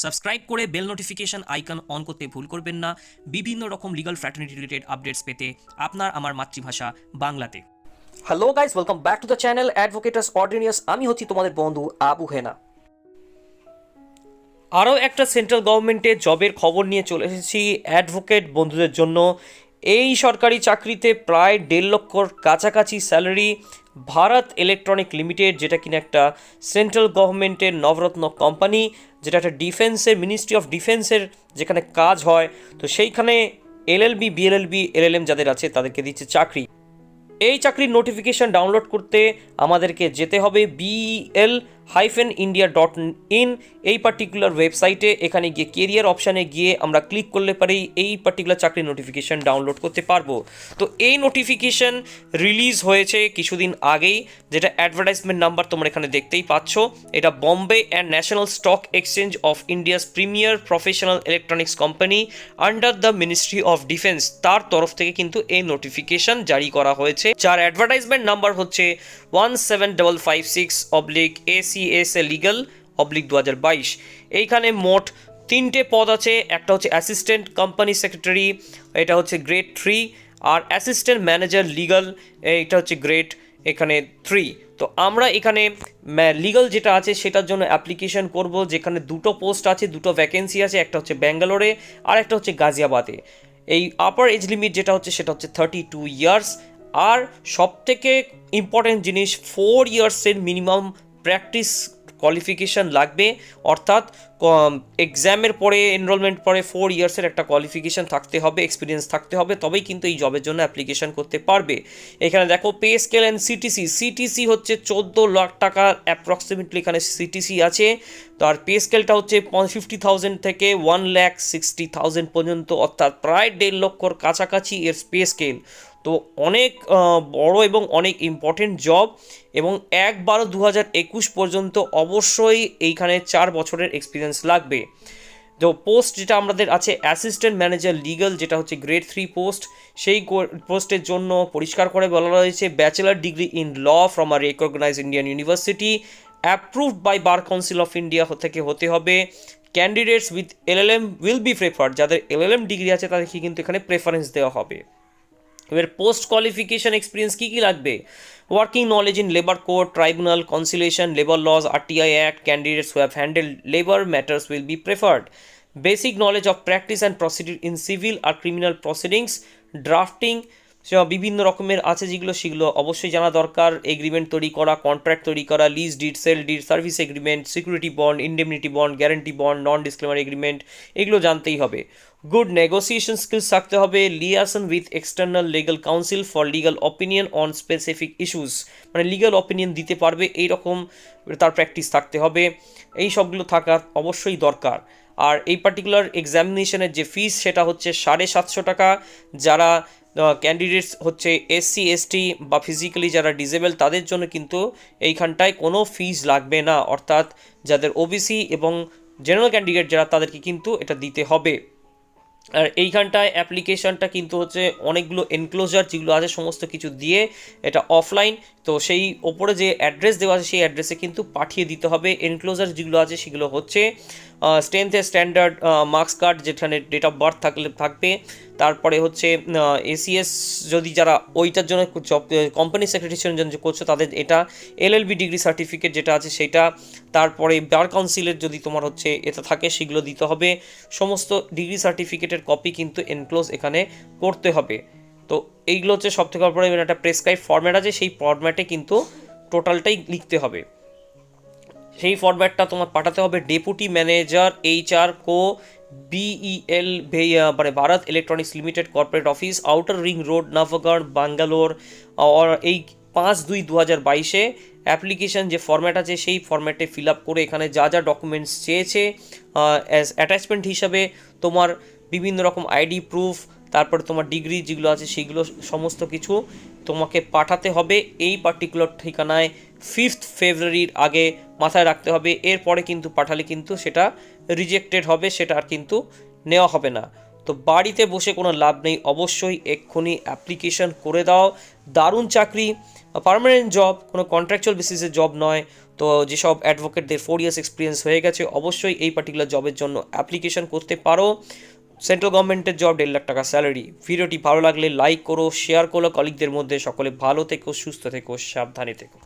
Subscribe করে bell notification icon on করতে ভুল করবেন না বিভিন্ন রকম লিগ্যাল ফ্র্যাটার্নিটি রিলেটেড আপডেটস পেতে আপনার আমার মাতৃভাষা বাংলাতে। Hello guys, welcome back to the channel Advocatus Ordinarius. আমি হচ্ছি তোমাদের বন্ধু আবু হেনা। আরও একটা সেন্ট্রাল গভর্নমেন্টের জবের খবর নিয়ে চলে এসেছি অ্যাডভোকেট বন্ধুদের জন্য। এই সরকারি চাকরিতে প্রায় 1.5 লক্ষর কাছাকাছি স্যালারি। ভারত ইলেকট্রনিক লিমিটেড, যেটা কিনা একটা সেন্ট্রাল গভর্নমেন্টের নবরত্ন কোম্পানি, যেটা একটা ডিফেন্সের মিনিস্ট্রি অফ ডিফেন্সের যেখানে কাজ হয়, তো সেইখানে এলএলবি, বিএলএলবি, এলএলএম যাদের আছে তাদেরকে দিচ্ছে চাকরি। এই চাকরির নোটিফিকেশান ডাউনলোড করতে আমাদেরকে যেতে হবে bel-india.in এই পার্টিকুলার ওয়েবসাইটে। এখানে গিয়ে কেরিয়ার অপশানে গিয়ে আমরা ক্লিক করলে পারেই এই পার্টিকুলার চাকরির নোটিফিকেশান ডাউনলোড করতে পারবো। তো এই নোটিফিকেশান রিলিজ হয়েছে কিছুদিন আগেই, যেটা অ্যাডভার্টাইজমেন্ট নাম্বার তোমরা এখানে দেখতেই পাচ্ছ। এটা Bombay and national stock exchange of India's premier professional electronics company under the ministry of defence, তার তরফ থেকে কিন্তু এই নোটিফিকেশান জারি করা হয়েছে, যার অ্যাডভার্টাইজমেন্ট নাম্বার হচ্ছে 17556/ACSA Legal/2022। এইখানে মোট 3টে পদ আছে। একটা হচ্ছে অ্যাসিস্ট্যান্ট কোম্পানি সেক্রেটারি, এটা হচ্ছে গ্রেড 3, আর অ্যাসিস্ট্যান্ট ম্যানেজার লিগাল, এটা হচ্ছে গ্রেড এখানে 3। তো আমরা এখানে লিগাল যেটা আছে সেটার জন্য অ্যাপ্লিকেশন করব, যেখানে 2টো পোস্ট আছে, 2টো ভ্যাকেন্সি আছে। একটা হচ্ছে ব্যাঙ্গালোরে আর একটা হচ্ছে গাজিয়াবাদে। এই আপার এজ লিমিট যেটা হচ্ছে সেটা হচ্ছে 32 ইয়ার্স। আর সবথেকে ইম্পর্টেন্ট জিনিস, 4 ইয়ার্সের মিনিমাম প্র্যাকটিস কোয়ালিফিকেশান লাগবে, অর্থাৎ এক্সামের পরে, এনরোলমেন্ট পরে 4 ইয়ার্সের একটা কোয়ালিফিকেশান থাকতে হবে, এক্সপিরিয়েন্স থাকতে হবে, তবেই কিন্তু এই জবের জন্য অ্যাপ্লিকেশান করতে পারবে। এখানে দেখো পে স্কেল অ্যান্ড সিটিসি হচ্ছে 14 লাখ টাকা অ্যাপ্রক্সিমেটলি এখানে সিটিসি আছে। তো আর পে স্কেলটা হচ্ছে 50,000 থেকে 1,60,000 পর্যন্ত, অর্থাৎ প্রায় 1.5 লক্ষর কাছাকাছি এর পে স্কেল। তো অনেক বড় এবং অনেক ইম্পর্টেন্ট জব, এবং 1/12/2021 পর্যন্ত অবশ্যই এইখানে 4 বছরের এক্সপিরিয়েন্স লাগবে। তো পোস্ট যেটা আমাদের আছে অ্যাসিস্ট্যান্ট ম্যানেজার লিগাল, যেটা হচ্ছে গ্রেড 3 পোস্ট। সেই পোস্টের জন্য পরিষ্কার করে বলা রয়েছে bachelor degree in law from a recognise Indian university approved by bar council of India থেকে হতে হবে। Candidates with LLM will be preferred, যাদের এলএলএম ডিগ্রি আছে তাদেরকে কিন্তু এখানে প্রেফারেন্স দেওয়া হবে। এবার পোস্ট কোয়ালিফিকেশন এক্সপিরিয়েন্স কী কী লাগবে? Working knowledge in labour code, tribunal, conciliation, labour laws, RTI act. Candidates who have handled labour matters will be preferred. Basic knowledge of practice and procedure in civil আর criminal proceedings, drafting বিভিন্ন রকমের আছে যেগুলো, সেগুলো অবশ্যই জানা দরকার। Agreement তৈরি করা, কন্ট্রাক্ট তৈরি করা, lease deed, sale deed, service agreement, security bond, indemnity bond, guarantee bond, non disclaimer agreement, এগুলো জানতেই হবে। গুড নেগোসিয়েশন স্কিলস থাকতে হবে। Liaison with external legal counsel for legal opinion on specific issues, মানে লিগাল অপিনিয়ন দিতে পারবে এইরকম তার প্র্যাকটিস থাকতে হবে। এই সবগুলো থাকা অবশ্যই দরকার। আর এই পার্টিকুলার এক্সামিনেশনের যে ফিস সেটা হচ্ছে 750 টাকা। যারা ক্যান্ডিডেটস হচ্ছে SC ST বা ফিজিক্যালি যারা ডিসেবল, তাদের জন্য কিন্তু এইখানটায় কোনো ফিস লাগবে না, অর্থাৎ যাদের OBC এবং জেনারেল ক্যান্ডিডেট যারা, তাদেরকে কিন্তু এটা দিতে হবে। আর এইখানটায় অ্যাপ্লিকেশনটা কিন্তু হচ্ছে অনেকগুলো এনক্লোজার যেগুলো আছে সমস্ত কিছু দিয়ে এটা অফলাইন, তো সেই ওপরে যে অ্যাড্রেস দেওয়া আছে সেই অ্যাড্রেসে কিন্তু পাঠিয়ে দিতে হবে। এনক্লোজার যেগুলো আছে সেগুলো হচ্ছে স্ট্রেন্থের স্ট্যান্ডার্ড মার্কস কার্ড, যেখানে ডেট অফ বার্থ থাকবে। তারপরে হচ্ছে ACS যদি যারা ওইটার জন্য জব কোম্পানি সেক্রেটারির জন্য করছো তাদের এটা, LLB ডিগ্রি সার্টিফিকেট যেটা আছে সেটা, তারপরে বার কাউন্সিলের যদি তোমার হচ্ছে এটা থাকে সেগুলো দিতে হবে। সমস্ত ডিগ্রি সার্টিফিকেটের কপি কিন্তু এনক্লোজ এখানে করতে হবে। তো এইগুলো হচ্ছে সবথেকে বড়, একটা প্রেসক্রাইব ফরম্যাট আছে, সেই ফরম্যাটে কিন্তু টোটালটাই লিখতে হবে। সেই ফরম্যাটটা তোমার পাঠাতে হবে ডেপুটি ম্যানেজার HR কো BEL মানে Bharat electronics limited corporate office, outer ring road, নবগড়, ব্যাঙ্গালোর। এই 5/2/2022 অ্যাপ্লিকেশন যে ফরম্যাট আছে সেই ফরম্যাটে ফিল আপ করে এখানে যা যা ডকুমেন্টস চেয়েছে অ্যাজ অ্যাটাচমেন্ট হিসাবে তোমার বিভিন্ন রকম আইডি প্রুফ, তারপরে তোমার ডিগ্রি যেগুলো আছে সেগুলো সমস্ত কিছু তোমাকে পাঠাতে হবে এই পার্টিকুলার ঠিকানায় 5th ফেব্রুয়ারির আগে মাথায় রাখতে হবে। এরপরে কিন্তু পাঠালে কিন্তু সেটা রিজেক্টেড হবে, সেটা আর কিন্তু নেওয়া হবে না। তো বাড়িতে বসে কোনো লাভ নেই, অবশ্যই এক্ষুনি অ্যাপ্লিকেশন করে দাও। দারুণ চাকরি, পার্মানেন্ট জব, কোনো কন্ট্রাকচুয়াল বেসিসের জব নয়। তো যেসব অ্যাডভোকেটদের 4 ইয়ার্স এক্সপিরিয়েন্স হয়ে গেছে অবশ্যই এই পার্টিকুলার জবের জন্য অ্যাপ্লিকেশন করতে পারো। সেন্ট্রাল গভর্নমেন্টের জব, 1.5 লাখ টাকা স্যালারি। ভিডিওটি ভালো লাগলে লাইক করো, শেয়ার করো কলিগদের মধ্যে। সকলে ভালো থেকো, সুস্থ থেকো, সাবধানে থেকো।